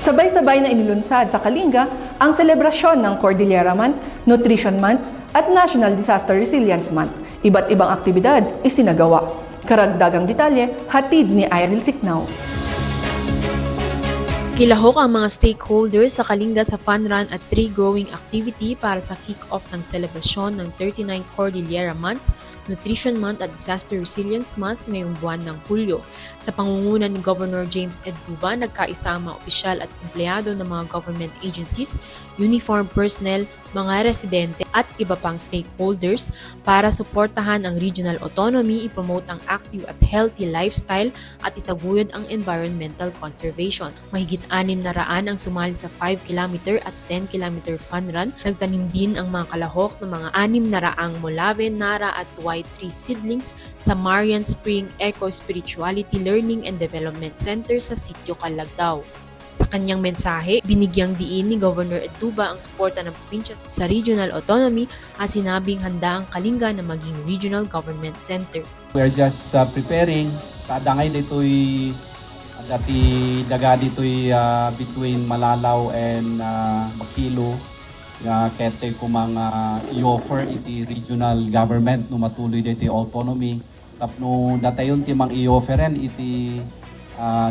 Sabay-sabay na inilunsad sa Kalinga ang selebrasyon ng Cordillera Month, Nutrition Month at National Disaster Resilience Month. Iba't ibang aktibidad isinagawa. Karagdagang detalye, hatid ni Irel Siknao. Kilahok ang mga stakeholders sa Kalinga sa fun run at tree growing activity para sa kick-off ng selebrasyon ng 39 Cordillera Month, Nutrition Month at Disaster Resilience Month ngayong buwan ng Hulyo. Sa pangunguna ni Governor James Edduba, nagkaisa ang mga opisyal at empleyado ng mga government agencies, uniform personnel, mga residente at iba pang stakeholders para suportahan ang regional autonomy, ipromote ang active at healthy lifestyle at itaguyod ang environmental conservation. Mahigit 600 ang sumali sa 5 km at 10 km fun run. Nagtanim din ang mga kalahok ng mga 600 Molave, Nara at white tree seedlings sa Marian Spring Eco Spirituality Learning and Development Center sa Sitio Calagdao. Sa kanyang mensahe, binigyang diin ni Governor Edduba ang suporta ng probinsya sa regional autonomy at sinabing handa ang Kalinga na maging regional government center. We are just preparing. Kadangay dito'y dati daga dito'y between Malalaw and Bakilo. Kete ko mga i-offer iti regional government no matuloy dito autonomy. Tapno datayon ti mang i-offeran iti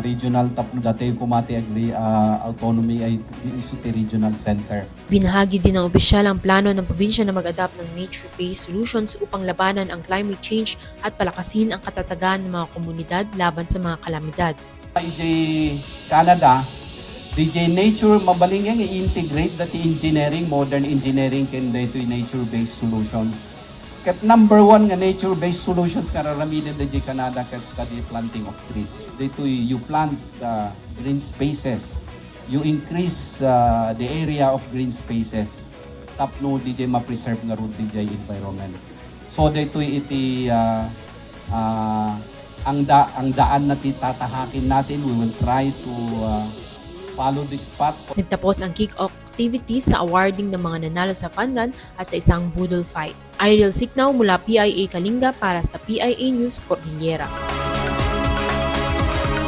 regional tapno dati kumati agri autonomy ay isu ti regional center. Binahagi din ng opisyal ang plano ng probinsya na mag-adapt ng nature-based solutions upang labanan ang climate change at palakasin ang katatagan ng mga komunidad laban sa mga kalamidad. DJ Canada, DJ Nature mabaling yang i-integrate dati engineering, modern engineering ken dito nature-based solutions. Kat number 1 nga nature-based solutions kararamidan DJ Canada kat kadi planting of trees. Dito you plant green spaces. You increase the area of green spaces. Tapno DJ ma-preserve nga ro DJ environment. So dito iti ang daan na tatahakin natin. We will try to follow this path. Nagtapos ang kick-off activities sa awarding ng mga nanalo sa fun run at sa isang boodle fight. Irel Siknao mula PIA Kalinga para sa PIA News Cordillera.